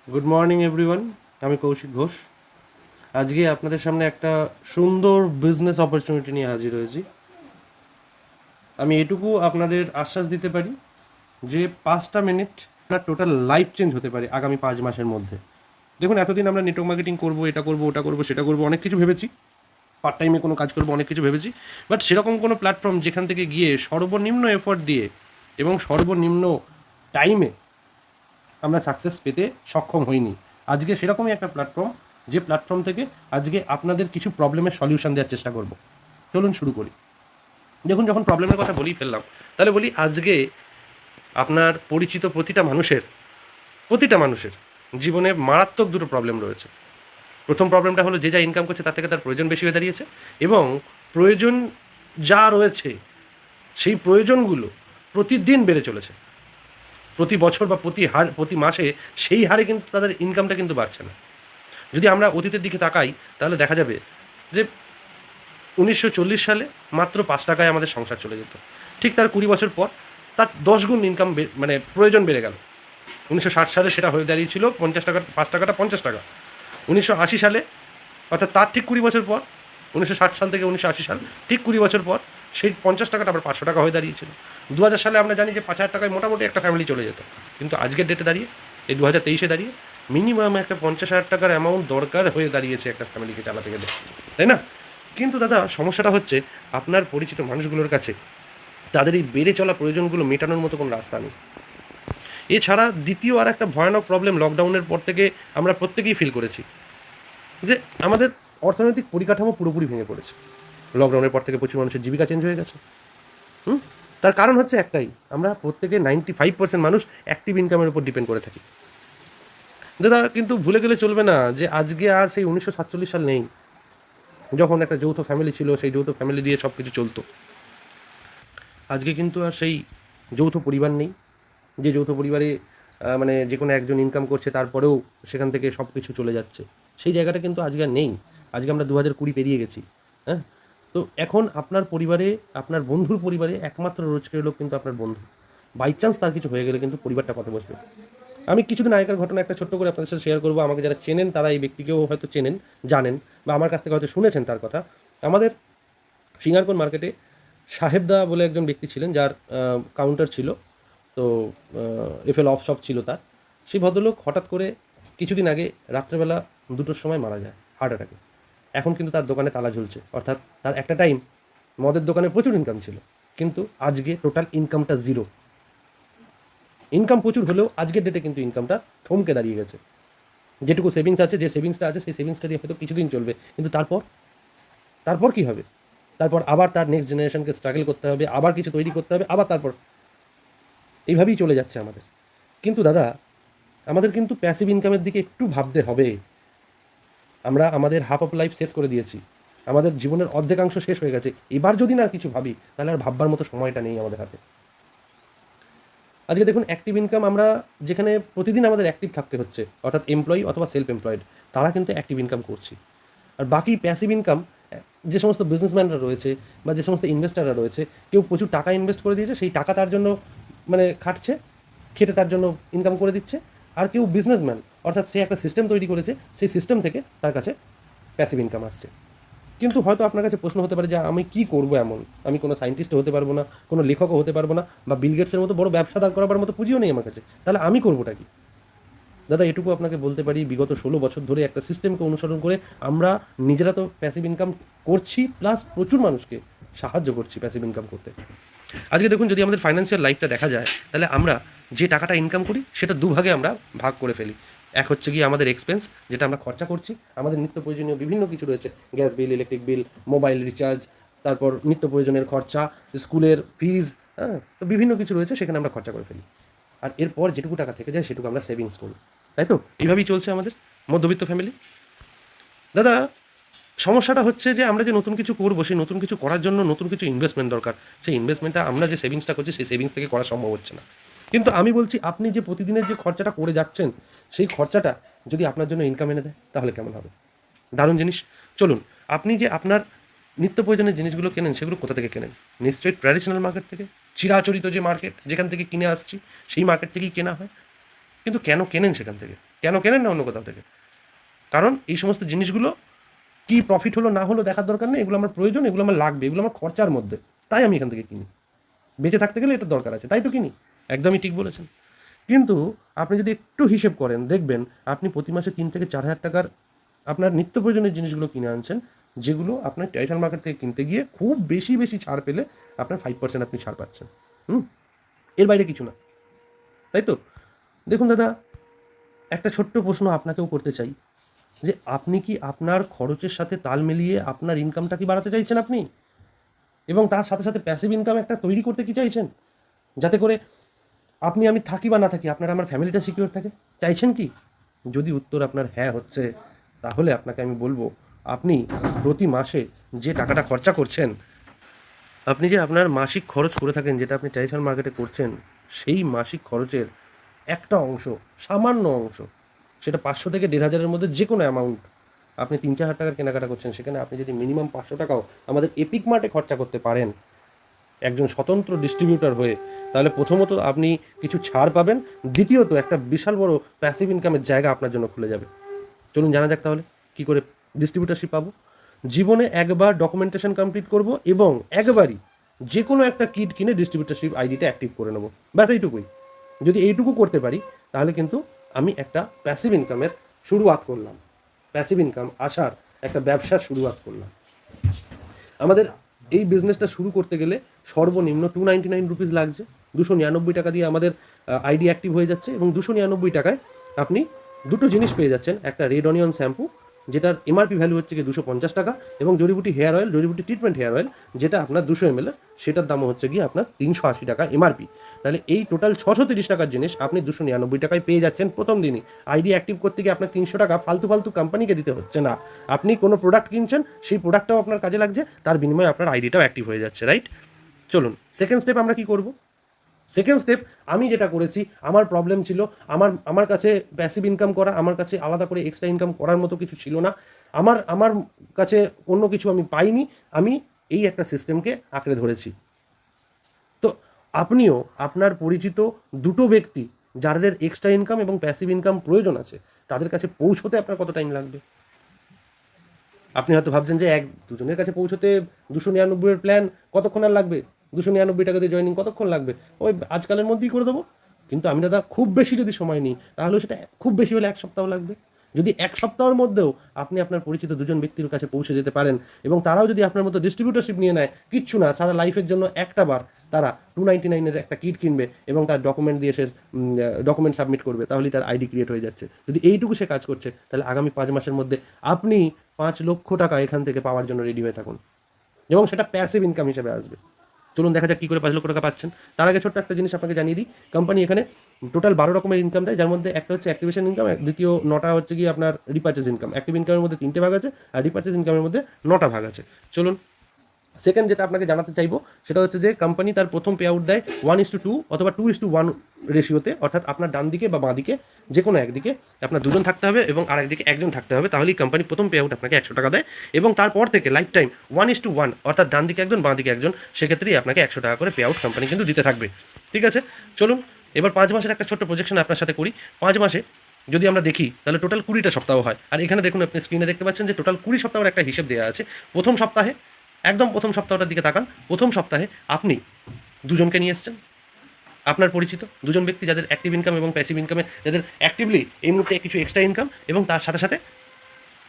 Good morning everyone. আমি কৌশিক ঘোষ। আজকে আপনাদের সামনে একটা সুন্দর বিজনেস অপরচুনিটি নিয়ে হাজির হয়েছি। আমি এটুকু আপনাদের আশ্বাস দিতে পারি যে 5টা মিনিট আপনার টোটাল লাইফ চেঞ্জ হতে পারে আগামী 5 মাসের মধ্যে। দেখুন, এতদিন আমরা নেটওয়ার্ক মার্কেটিং করবো, এটা করবো, ওটা করবো, সেটা করবো, অনেক কিছু ভেবেছি। পার্ট টাইমে কোনো কাজ করবো, অনেক কিছু ভেবেছি। বাট সেরকম কোনো প্ল্যাটফর্ম যেখান থেকে গিয়ে সর্বনিম্ন এফোর্ট দিয়ে এবং সর্বনিম্ন টাইমে আমরা সাকসেস পেতে সক্ষম হইনি। আজকে সেরকমই একটা প্ল্যাটফর্ম, যে প্ল্যাটফর্ম থেকে আজকে আপনাদের কিছু প্রবলেমের সলিউশন দেওয়ার চেষ্টা করব। চলুন শুরু করি। দেখুন, যখন প্রবলেমের কথা বলেই ফেললাম, তাহলে বলি আজকে আপনার পরিচিত প্রতিটা মানুষের জীবনে মারাত্মক দুটো প্রবলেম রয়েছে। প্রথম প্রবলেমটা হলো, যে যা ইনকাম করছে তার থেকে তার প্রয়োজন বেশি হয়ে দাঁড়িয়েছে, এবং প্রয়োজন যা রয়েছে সেই প্রয়োজনগুলো প্রতিদিন বেড়ে চলেছে। প্রতি বছর বা প্রতি মাসে সেই হারে কিন্তু তাদের ইনকামটা কিন্তু বাড়ছে না। যদি আমরা অতীতের দিকে তাকাই, তাহলে দেখা যাবে যে 1940 সালে মাত্র 5 টাকায় আমাদের সংসার চলে যেত। ঠিক তার 20 বছর পর তার 10 গুণ ইনকাম, মানে প্রয়োজন বেড়ে গেল। 1960 সালে সেটা হয়ে দাঁড়িয়েছিল 50 টাকা, 5 টাকাটা 50 টাকা। 1980 সালে, অর্থাৎ তার ঠিক 20 বছর পর, 1960 সাল থেকে 1980 সাল, ঠিক 20 বছর পর সেই 50 টাকাটা আবার 500 টাকা হয়ে দাঁড়িয়েছিল। 2000 সালে আমরা জানি যে 5,000 টাকায় মোটামুটি একটা ফ্যামিলি চলে যেত। কিন্তু আজকের ডেটে দাঁড়িয়ে, এই 2023-এ দাঁড়িয়ে, মিনিমাম একটা 50,000 টাকার অ্যামাউন্ট দরকার হয়ে দাঁড়িয়েছে একটা ফ্যামিলিকে চালাতে গেলে, তাই না? কিন্তু দাদা, সমস্যাটা হচ্ছে আপনার পরিচিত মানুষগুলোর কাছে তাদের এই বেড়ে চলা প্রয়োজনগুলো মেটানোর মতো কোনো রাস্তা নেই। এছাড়া দ্বিতীয় আর একটা ভয়ানক প্রবলেম লকডাউনের পর থেকে আমরা প্রত্যেকেই ফিল করেছি, যে আমাদের অর্থনৈতিক পরিকাঠামো পুরোপুরি ভেঙে পড়েছে। লকডাউনের পর থেকে প্রচুর মানুষের জীবিকা চেঞ্জ হয়ে গেছে। হুম তার কারণ হচ্ছে একটাই, আমরা প্রত্যেকে 95% মানুষ অ্যাক্টিভ ইনকামের উপর ডিপেন্ড করে থাকি। দাদা, কিন্তু ভুলে গেলে চলবে না যে আজকে আর সেই 1947 সাল নেই, যখন একটা যৌথ ফ্যামিলি ছিল, সেই যৌথ ফ্যামিলি দিয়ে সব কিছু চলতো। আজকে কিন্তু আর সেই যৌথ পরিবার নেই, যে যৌথ পরিবারে মানে যে কোনো একজন ইনকাম করছে, তারপরেও সেখান থেকে সব কিছু চলে যাচ্ছে। সেই জায়গাটা কিন্তু আজকে আর নেই। আজকে আমরা 2020 পেরিয়ে গেছি। হ্যাঁ, তো এখন আপনার পরিবারে, আপনার বন্ধুর পরিবারে একমাত্র রোজগারের লোক কিন্তু আপনার বন্ধু। বাই চান্স তার কিছু হয়ে গেলে কিন্তু পরিবারটা কত বসবে। আমি কিছুদিন আগেকার ঘটনা একটা ছোট্ট করে আপনাদের সাথে শেয়ার করবো। আমাকে যারা চেনেন তারা এই ব্যক্তিকেও হয়তো চেনেন, জানেন, বা আমার কাছ থেকে হয়তো শুনেছেন তার কথা। আমাদের সিঙ্গারপুর মার্কেটে সাহেবদা বলে একজন ব্যক্তি ছিলেন, যার কাউন্টার ছিল। তো এফএল অফ শপ ছিল তার। সেই ভদ্রলোক হঠাৎ করে কিছুদিন আগে রাত্রেবেলা 2টোর সময় মারা যায় হার্ট অ্যাটাকে। এখন কিন্তু তার দোকানে তালা ঝুলছে। অর্থাৎ তার একটা টাইম মদের দোকানে প্রচুর ইনকাম ছিল, কিন্তু আজকে টোটাল ইনকামটা জিরো। ইনকাম প্রচুর হলেও আজকের ডেটে কিন্তু ইনকামটা থমকে দাঁড়িয়ে গেছে। যেটুকু সেভিংস আছে, যে সেভিংসটা আছে, সেই সেভিংসটা দিয়ে হয়তো কিছুদিন চলবে, কিন্তু তারপর তারপর কী হবে? তারপর আবার তার নেক্সট জেনারেশনকে স্ট্রাগল করতে হবে, আবার কিছু তৈরি করতে হবে, আবার তারপর এইভাবেই চলে যাচ্ছে আমাদের। কিন্তু দাদা, আমাদের কিন্তু প্যাসিভ ইনকামের দিকে একটু ভাবতে হবে। আমরা আমাদের হাফ অফ লাইফ শেষ করে দিয়েছি, আমাদের জীবনের অর্ধেকাংশ শেষ হয়ে গেছে। এবার যদি না কিছু ভাবি, তাহলে আর ভাববার মতো সময়টা নেই আমাদের হাতে। আজকে দেখুন, অ্যাক্টিভ ইনকাম, আমরা যেখানে প্রতিদিন আমাদের অ্যাক্টিভ থাকতে হচ্ছে, অর্থাৎ এমপ্লয়ি অথবা সেলফ এমপ্লয়েড, তারা কিন্তু অ্যাক্টিভ ইনকাম করছি। আর বাকি প্যাসিভ ইনকাম, যে সমস্ত বিজনেসম্যানরা রয়েছে বা যে সমস্ত ইনভেস্টাররা রয়েছে, কেউ প্রচুর টাকা ইনভেস্ট করে দিয়েছে, সেই টাকা তার জন্য মানে খাটছে, খেটে তার জন্য ইনকাম করে দিচ্ছে। আর কেউ বিজনেসম্যান, অর্থাৎ সে একটা সিস্টেম তৈরি করেছে, সেই সিস্টেম থেকে তার কাছে প্যাসিভ ইনকাম আসছে। কিন্তু হয়তো আপনার কাছে প্রশ্ন হতে পারে যে আমি কি করব এমন? আমি কোনো সায়েন্টিস্টও হতে পারবো না, কোনো লেখকও হতে পারবো না, বা বিল গেটসের মতো বড় ব্যবসা দাঁড় করাবার মতো পুঁজিও নেই আমার কাছে। তাহলে আমি করবোটা কি? দাদা, এটুকু আপনাকে বলতে পারি, বিগত 16 বছর ধরে একটা সিস্টেমকে অনুসরণ করে আমরা নিজেরা তো প্যাসিভ ইনকাম করছি, প্লাস প্রচুর মানুষকে সাহায্য করছি প্যাসিভ ইনকাম করতে। আজকে দেখুন, যদি আমাদের ফাইন্যান্সিয়াল লাইফটা দেখা যায়, তাহলে আমরা যে টাকাটা ইনকাম করি সেটা দুভাগে আমরা ভাগ করে ফেলি। এক হচ্ছে গিয়ে আমাদের এক্সপেন্স, যেটা আমরা খরচা করছি। আমাদের নিত্য প্রয়োজনীয় বিভিন্ন কিছু রয়েছে, gas bill, electric bill, mobile recharge, তারপর নিত্য প্রয়োজনের খরচা, স্কুলের ফিজ, হ্যাঁ, তো বিভিন্ন কিছু রয়েছে, সেখানে আমরা খরচা করে ফেলি। আর এরপর যেটুকু টাকা থেকে যায় সেটুকু আমরা সেভিংস করি, তাই তো? এইভাবেই চলছে আমাদের মধ্যবিত্ত ফ্যামিলি। দাদা, সমস্যাটা হচ্ছে যে আমরা যে নতুন কিছু করবো, সেই নতুন কিছু করার জন্য নতুন কিছু ইনভেস্টমেন্ট দরকার। সেই ইনভেস্টমেন্টটা আমরা যে সেভিংসটা করছি, সেই সেভিংস থেকে করা সম্ভব হচ্ছে না। কিন্তু আমি বলছি, আপনি যে প্রতিদিনের যে খরচাটা করে যাচ্ছেন, সেই খরচাটা যদি আপনার জন্য ইনকাম এনে দেয়, তাহলে কেমন হবে? দারুণ জিনিস। চলুন, আপনি যে আপনার নিত্য প্রয়োজনের জিনিসগুলো কেনেন, সেগুলো কোথা থেকে কেনেন? নিশ্চয়ই ট্র্যাডিশনাল মার্কেট থেকে। চিরাচরিত যে মার্কেট, যেখান থেকে কিনে আসছি, সেই মার্কেট থেকেই কেনা হয়। কিন্তু কেন কেনেন সেখান থেকে? কেন কেনেন না অন্য কোথাও থেকে? কারণ এই সমস্ত জিনিসগুলো কি প্রফিট হলো না হলো দেখার দরকার নেই, এগুলো আমার প্রয়োজন, এগুলো আমার লাগবে, এগুলো আমার খরচার মধ্যে, তাই আমি এখান থেকে কিনি। বেঁচে থাকতে গেলে এটা দরকার আছে, তাই তো কিনি। একদমই ঠিক বলেছেন। কিন্তু আপনি যদি একটু হিসেব করেন দেখবেন আপনি প্রতি মাসে 3 থেকে 4 হাজার টাকার আপনার নিত্য প্রয়োজনীয় জিনিসগুলো কিনে আনছেন, যেগুলো আপনার ট্রেডিশনাল মার্কেট থেকে কিনতে গিয়ে খুব বেশি বেশি ছাড় পেলে আপনার 5% আপনি ছাড় পাচ্ছেন। হুম, এর বাইরে কিছু না, তাই তো? দেখুন দাদা, একটা ছোট্ট প্রশ্ন আপনাকেও করতে চাই, যে আপনি কি আপনার খরচের সাথে তাল মিলিয়ে আপনার ইনকামটা কি বাড়াতে চাইছেন আপনি? এবং তার সাথে সাথে প্যাসিভ ইনকাম একটা তৈরি করতে কি চাইছেন, যাতে করে আপনি আমি থাকি বা না থাকি আপনার আমার ফ্যামিলিটা সিকিউর থাকে? চাইছেন কি? যদি উত্তর আপনার হ্যাঁ হচ্ছে, তাহলে আপনাকে আমি বলবো, আপনি প্রতি মাসে যে টাকাটা খরচা করছেন, আপনি যে আপনার মাসিক খরচ করে থাকেন যেটা আপনি ট্র্যাডিশনাল মার্কেটে করছেন, সেই মাসিক খরচের একটা অংশ, সামান্য অংশ, সেটা 500 থেকে 1,500-এর মধ্যে যে কোনো অ্যামাউন্ট আপনি 3-4 হাজার টাকার কেনাকাটা করছেন, সেখানে আপনি যদি মিনিমাম 500 টাকাও আমাদের এপিক মার্টে খরচা করতে পারেন একজন স্বতন্ত্র ডিস্ট্রিবিউটর হয়ে, তাহলে প্রথমত আপনি কিছু ছাড় পাবেন, দ্বিতীয়ত একটা বিশাল বড় প্যাসিভ ইনকামের জায়গা আপনার জন্য খুলে যাবে। চলুন জানা যাক তাহলে কী করে ডিস্ট্রিবিউটারশিপ পাবো। জীবনে একবার ডকুমেন্টেশন কমপ্লিট করব এবং একবারই যে কোনো একটা কিট কিনে ডিস্ট্রিবিউটারশিপ আইডিটা অ্যাক্টিভ করে নেবো, ব্যাস এইটুকুই। যদি এইটুকু করতে পারি তাহলে কিন্তু আমি একটা প্যাসিভ ইনকামের শুরুয়াত করলাম, প্যাসিভ ইনকাম আসার একটা ব্যবসার শুরুয়াত করলাম। আমাদের এই বিজনেসটা শুরু করতে গেলে সর্বনিম্ন 299 রুপিস লাগছে। 299 টাকা দিয়ে আমাদের আইডি অ্যাক্টিভ হয়ে যাচ্ছে এবং 299 টাকায় আপনি দুটো জিনিস পেয়ে যাচ্ছেন, একটা রেড অনিয়ন শ্যাম্পু যেটার এমআরপি ভ্যালু হচ্ছে গিয়ে 250 টাকা, এবং Jadibuti hair oil, Jadibuti treatment hair oil, যেটা আপনার 200 ml, সেটার দাম হচ্ছে গিয়ে আপনার 380 টাকা এমআরপি। তাহলে এই টোটাল 630 টাকার জিনিস আপনি 299 টাকায় পেয়ে যাচ্ছেন প্রথম দিনই। আইডি অ্যাক্টিভ করতে গিয়ে আপনার 300 টাকা ফালতু ফালতু কোম্পানিকে দিতে হচ্ছে না, আপনি কোনো প্রোডাক্ট কিনছেন, সেই প্রোডাক্টটাও আপনার কাজে লাগছে, তার বিনিময়ে আপনার আইডিটাও অ্যাক্টিভ হয়ে যাচ্ছে, রাইট? চলুন সেকেন্ড স্টেপ আমরা কি করব। সেকেন্ড স্টেপ আমি যেটা করেছি, আমার প্রবলেম ছিল, আমার কাছে প্যাসিভ ইনকাম করা, আমার কাছে আলাদা করে এক্সট্রা ইনকাম করার মতো কিছু ছিল না, আমার কাছে অন্য কিছু আমি পাইনি, আমি এই একটা সিস্টেমকে আঁকড়ে ধরেছি। তো আপনিও আপনার পরিচিত দুটো ব্যক্তি যাদের এক্সট্রা ইনকাম এবং প্যাসিভ ইনকাম প্রয়োজন আছে, তাদের কাছে পৌঁছতে আপনার কত টাইম লাগবে? আপনি হয়তো ভাবছেন যে দুজনের কাছে পৌঁছতে 299-এর প্ল্যান কতক্ষণ আর লাগবে, 299 টাকা দিয়ে জয়েনিং কতক্ষণ লাগবে, ওই আজকালের মধ্যেই করে দেবো। কিন্তু আমি দাদা খুব বেশি যদি সময় নিই তাহলে সেটা খুব বেশি হলে 1 সপ্তাহ লাগবে। যদি 1 সপ্তাহের মধ্যেও আপনি আপনার পরিচিত দুজন ব্যক্তির কাছে পৌঁছে যেতে পারেন এবং তারাও যদি আপনার মতো ডিস্ট্রিবিউটরশিপ নিয়ে নেয়, কিচ্ছু না, সারা লাইফের জন্য একটা বার তারা 299-এর একটা কিট কিনবে এবং তার ডকুমেন্ট দিয়ে সে ডকুমেন্ট সাবমিট করবে, তাহলেই তার আইডি ক্রিয়েট হয়ে যাচ্ছে। যদি এইটুকু সে কাজ করছে, তাহলে আগামী 5 মাসের মধ্যে আপনি 5 লক্ষ টাকা এখান থেকে পাওয়ার জন্য রেডি হয়ে থাকুন এবং সেটা প্যাসিভ ইনকাম হিসেবে আসবে। চলুন দেখা যাক কী করে 5 লক্ষ টাকা পাচ্ছেন। তার আগে ছোট্ট একটা জিনিস আপনাকে জানিয়ে দিই, কোম্পানি এখানে টোটাল 12 রকমের ইনকাম দেয়, যার মধ্যে একটা হচ্ছে অ্যাক্টিভেশন ইনকাম, দ্বিতীয় 9টা হচ্ছে গিয়ে আপনার রিপার্চেজ ইনকাম। অ্যাক্টিভ ইনকামের মধ্যে 3টে ভাগ আছে আর রিপার্চেজ ইনকামের মধ্যে 9টা ভাগ আছে। চলুন সেকেন্ড যেটা আপনাকে জানাতে চাইবো সেটা হচ্ছে যে কোম্পানি তার প্রথম পে আউট দেয় 1:2 অথবা 2:1 রেশিওতে, অর্থাৎ আপনার ডান দিকে বা বাঁ দিকে যে কোনো একদিকে আপনার দুজন থাকতে হবে এবং আরেকদিকে একজন থাকতে হবে, তাহলেই কোম্পানি প্রথম পে আউট আপনাকে 100 টাকা দেয় এবং তারপর থেকে লাইফ টাইম 1:1, অর্থাৎ ডান দিকে একজন বাঁ দিকে একজন, সেক্ষেত্রেই আপনাকে 100 টাকা করে পে আউট কোম্পানি কিন্তু দিতে থাকবে। ঠিক আছে, চলুন এবার 5 মাসের একটা ছোট্ট প্রজেকশন আপনার সাথে করি। 5 মাসে যদি আমরা দেখি তাহলে টোটাল 20টা সপ্তাহ হয়, আর এখানে দেখুন আপনি স্ক্রিনে দেখতে পাচ্ছেন যে টোটাল 20 সপ্তাহের একটা হিসেব দেওয়া আছে। প্রথম সপ্তাহে, একদম প্রথম সপ্তাহটার দিকে তাকান, প্রথম সপ্তাহে আপনি দুজনকে নিয়ে এসছেন, আপনার পরিচিত দুজন ব্যক্তি যাদের অ্যাক্টিভ ইনকাম এবং প্যাসিভ ইনকামে, যাদের অ্যাক্টিভলি এই মুহূর্তে কিছু এক্সট্রা ইনকাম এবং তার সাথে সাথে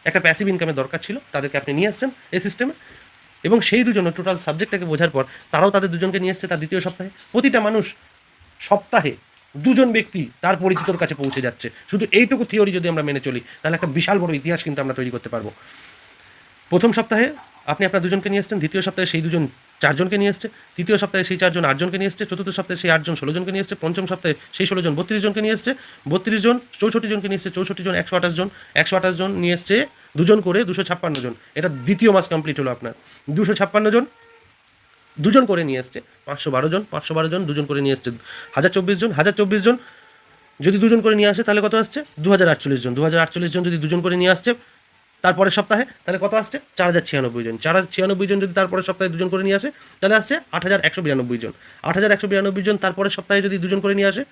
একটা প্যাসিভ ইনকামের দরকার ছিল, তাদেরকে আপনি নিয়ে আসছেন এই সিস্টেমে। এবং সেই দুজন টোটাল সাবজেক্টটাকে বোঝার পর তারাও তাদের দুজনকে নিয়ে এসছে তার দ্বিতীয় সপ্তাহে। প্রতিটা মানুষ সপ্তাহে দুজন ব্যক্তি তার পরিচিতর কাছে পৌঁছে যাচ্ছে। শুধু এইটুকু থিওরি যদি আমরা মেনে চলি তাহলে একটা বিশাল বড় ইতিহাস কিন্তু আমরা তৈরি করতে পারবো। প্রথম সপ্তাহে আপনি আপনার দুজনকে নিয়ে এসছেন, দ্বিতীয় সপ্তাহে সেই দুজন 4জনকে নিয়ে এসছে, তৃতীয় সপ্তাহে সেই 4জন 8জনকে নিয়ে এসছে, চতুর্থ সপ্তাহে সেই 8জন 16জনকে নিয়ে এসছে, পঞ্চম সপ্তাহে সেই 16জন 32 জনকে নিয়ে এসছে, 32 জন 64 জনকে নিয়ে এসছে, 64 জন 128 জন, 128 জন নিয়ে এসছে দুজন করে 256 জন। এটা দ্বিতীয় মাস কমপ্লিট হলো আপনার। 256 জন দুজন করে নিয়ে এসছে, 512 জন 512 জন দুজন করে নিয়ে এসছে, 1024 জন 1024 জন যদি দুজন করে নিয়ে আসে তাহলে কত আসছে? 2048 জন 2048 জন যদি দুজন করে নিয়ে আসছে তারপরের সপ্তাহে, তাহলে কত আসছে? 4096 জন 4096 জন যদি তারপরের সপ্তাহে দুজন করে নিয়ে আসে তাহলে আসছে 8192 জন 8192 জন তারপরের সপ্তাহে যদি দুজন করে নিয়ে আসে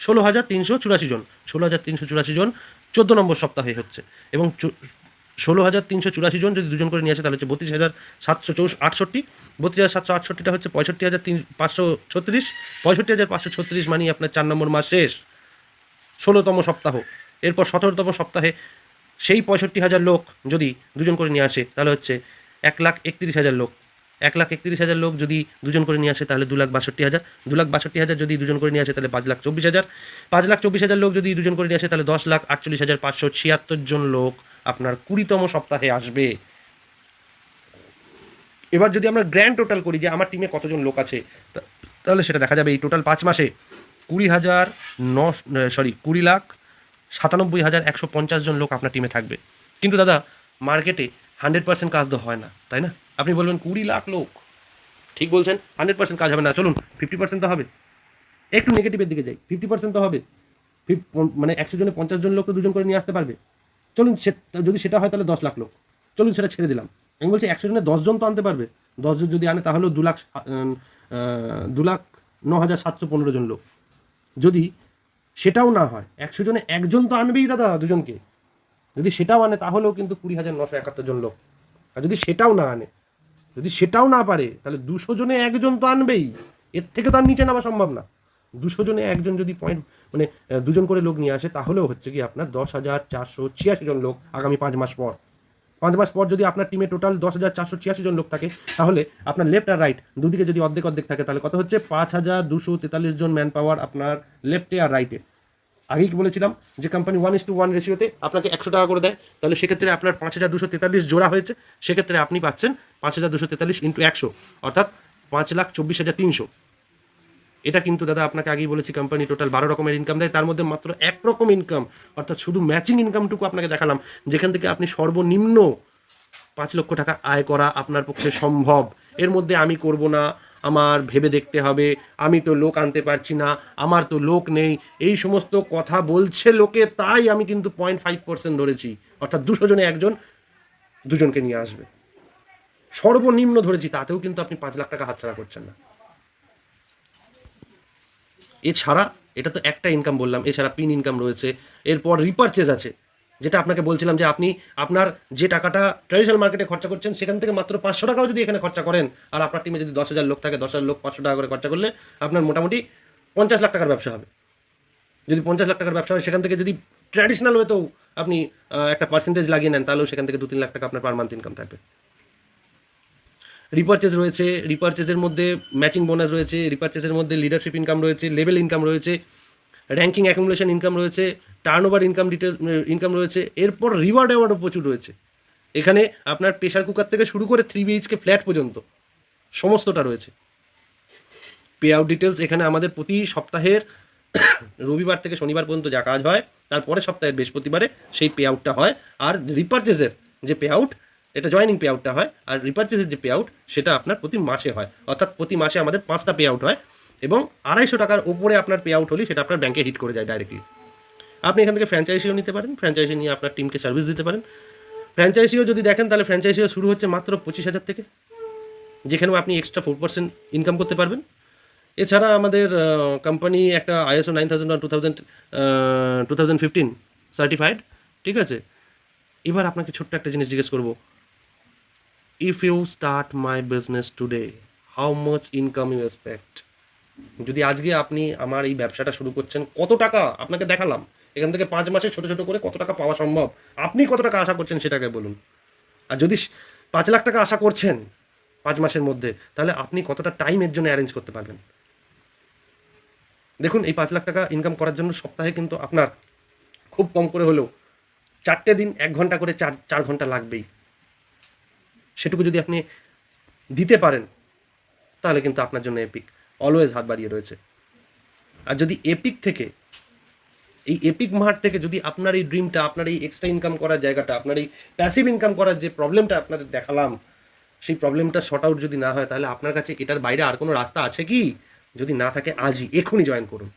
16384 জন 16384 জন 14 নম্বর সপ্তাহে হচ্ছে, এবং 16,384 জন যদি দুজন করে নিয়ে আসে তাহলে হচ্ছে 32,768, 32,768টা হচ্ছে 65,536, 65,536 মানে আপনার 4 নম্বর মাস শেষ, 16তম সপ্তাহ। এরপর 17তম সপ্তাহে সেই 65,000 লোক যদি দুজন করে নিয়ে আসে তাহলে হচ্ছে 1,31,000 লোক, 1,31,000 লোক যদি দুজন করে নিয়ে আসে তাহলে 2,62,000, 2,62,000 যদি দুজন করে নিয়ে আসে তাহলে 5,24,000, 5,24,000 লোক যদি দুজন করে নিয়ে আসে তাহলে 10,48,576 জন লোক আপনার 20তম সপ্তাহে আসবে। এবার যদি আমরা গ্র্যান্ড টোটাল করি যে আমার টিমে কতজন লোক আছে, তাহলে সেটা দেখা যাবে এই টোটাল 5 মাসে 20,97,150 জন লোক আপনার টিমে থাকবে। কিন্তু দাদা মার্কেটে 100% কাজ তো হয় না, তাই না? আপনি বলবেন 20 লাখ লোক, ঠিক বলছেন, 100% কাজ হবে না, চলুন 50% তো হবে। একটু নেগেটিভের দিকে যাই, 50% তো হবে। মানে 100 জনে 50 জন লোক তো দুজন করে নিয়ে আসতে পারবে। চলুন যদি সেটা হয় তাহলে 10 লাখ লোক, চলুন সেটা ছেড়ে দিলাম। আমি বলছি 100 জনে 10 জন তো আনতে পারবে, 10 জন যদি আনে তাহলেও 2,09,715 জন লোক। যদি সেটাও না হয়, 100 জনে একজন তো আনবেই দাদা দুজনকে, যদি সেটাও আনে তাহলেও কিন্তু 20,971 জন লোক। আর যদি সেটাও না আনে, যদি সেটাও না পারে তাহলে 200 জনে একজন তো আনবেই, এর থেকে তো আর নিচে নামা সম্ভব না। 200 জনে একজন যদি মানে দুজন করে লোক নিয়ে আসে তাহলেও হচ্ছে কি আপনার 10,486 জন লোক আগামী 5 মাস পর। 5 মাস পর যদি আপনার টিমে টোটাল 10,486 জন লোক থাকে তাহলে আপনার লেফট আর রাইট দুদিকে যদি অর্ধেক অর্ধেক থাকে তাহলে কত হচ্ছে 5,243 জন ম্যান পাওয়ার আপনার লেফটে আর রাইটে। আগেই কি বলেছিলাম যে কোম্পানি 1:1 রেশিওতে আপনাকে 100 টাকা করে দেয়, তাহলে সেক্ষেত্রে আপনার 5,243 জোড়া হয়েছে, সেক্ষেত্রে আপনি পাচ্ছেন 5,243 ইন্টু 100 অর্থাৎ 5,24,300। এটা কিন্তু দাদা আপনাকে আগেই বলেছি কোম্পানি টোটাল 12 রকমের ইনকাম দেয়, তার মধ্যে মাত্র 1 রকম ইনকাম অর্থাৎ শুধু ম্যাচিং ইনকামটুকু আপনাকে দেখালাম, যেখান থেকে আপনি সর্বনিম্ন 5 লক্ষ টাকা আয় করা আপনার পক্ষে সম্ভব। এর মধ্যে আমি করব না, আমার ভেবে দেখতে হবে, আমি তো লোক আনতে পারছি না, আমার তো লোক নেই, এই সমস্ত কথা বলছে লোকে, তাই আমি কিন্তু 0.5% ধরেছি, অর্থাৎ 200 জনে একজন দুজনকে নিয়ে আসবে সর্বনিম্ন ধরেছি, তাতেও কিন্তু আপনি 5 লাখ টাকা হাতছাড়া করছেন না। এছাড়া এটা তো একটা ইনকাম বললাম, এছাড়া পিন ইনকাম রয়েছে, এরপর রিপারচেজ আছে, যেটা আপনাকে বলছিলাম যে আপনি আপনার যে টাকাটা ট্র্যাডিশনাল মার্কেটে খরচা করছেন সেখান থেকে মাত্র 500 টাকাও যদি এখানে খরচা করেন, আর আপনার টিমে যদি 10,000 লোক থাকে, 10,000 লোক 500 টাকা করে খরচা করলে আপনার মোটামুটি 50 লাখ টাকার ব্যবসা হবে। যদি 50 লাখ টাকার ব্যবসা হয় সেখান থেকে যদি ট্র্যাডিশনাল ওয়েতেও আপনি একটা পার্সেন্টেজ লাগিয়ে নেন তাহলেও সেখান থেকে 2-3 লাখ টাকা আপনার পার মান্থ ইনকাম থাকবে। রিপারচেজ রয়েছে, রিপারচেজের মধ্যে ম্যাচিং বোনাস রয়েছে, রিপারচেজের মধ্যে লিডারশিপ ইনকাম রয়েছে, লেভেল ইনকাম রয়েছে, র্যাঙ্কিং অ্যাকুমুলেশন ইনকাম রয়েছে, টার্নওভার ইনকাম রয়েছে, এরপর রিওয়ার্ড অ্যাওয়ার্ডও প্রচুর রয়েছে। এখানে আপনার প্রেশার কুকার থেকে শুরু করে 3 BHK ফ্ল্যাট পর্যন্ত সমস্তটা রয়েছে। পে আউট ডিটেলস এখানে আমাদের প্রতি সপ্তাহের রবিবার থেকে শনিবার পর্যন্ত যা কাজ হয় তারপরে সপ্তাহের বৃহস্পতিবারে সেই পে আউটটা হয়। আর রিপারচেজের যে পে আউট, এটা জয়েনিং পে আউটটা হয়, আর রিপারচেজের যে পে আউট সেটা আপনার প্রতি মাসে হয়, অর্থাৎ প্রতি মাসে আমাদের 5টা পে আউট হয়, এবং 250 টাকার ওপরে আপনার পে আউট হলে সেটা আপনার ব্যাংকে হিট করে যায় ডাইরেক্টলি। আপনি এখান থেকে ফ্র্যাঞ্চাইজিও নিতে পারেন, ফ্র্যাঞ্চাইজি নিয়ে আপনার টিমকে সার্ভিস দিতে পারেন। ফ্র্যাঞ্চাইজিও যদি দেখেন তাহলে ফ্র্যাঞ্চাইজিও শুরু হচ্ছে মাত্র 25,000 থেকে, যেখানেও আপনি এক্সট্রা 4% ইনকাম করতে পারবেন। এছাড়া আমাদের কোম্পানি একটা ISO 9001 2015 সার্টিফাইড, ঠিক আছে। এবার আপনাকে ছোট্ট একটা জিনিস জিজ্ঞেস করবো, if you start my business today how much income you expect. যদি আজকে আপনি আমার এই ব্যবসাটা শুরু করছেন, কত টাকা আপনাকে দেখালাম, এখান থেকে 5 মাসে ছোট ছোট করে কত টাকা পাওয়া সম্ভব, আপনি কত টাকা আশা করছেন সেটাকে বলুন। আর যদি 5 লাখ টাকা আশা করছেন 5 মাসের মধ্যে, তাহলে আপনি কতটা টাইমের জন্য অ্যারেঞ্জ করতে পারবেন। দেখুন এই 5 লাখ টাকা ইনকাম করার জন্য সপ্তাহে কিন্তু আপনার খুব কম করে হলেও 4টে দিন 1 ঘন্টা করে 4 ঘন্টা লাগবেই। সেটুকু যদি আপনি দিতে পারেন তাহলে কিন্তু আপনার জন্য এপিক অলওয়েজ হাত বাড়িয়ে রয়েছে। আর যদি এপিক থেকে, এই এপিক মার্ট থেকে যদি আপনার এই ড্রিমটা, আপনার এই এক্সট্রা ইনকাম করার জায়গাটা, আপনার এই প্যাসিভ ইনকাম করার যে প্রবলেমটা আপনাদের দেখালাম, সেই প্রবলেমটা শর্ট আউট যদি না হয় তাহলে আপনার কাছে এটার বাইরে আর কোনো রাস্তা আছে কি? যদি না থাকে আজই এখনই জয়েন করুন।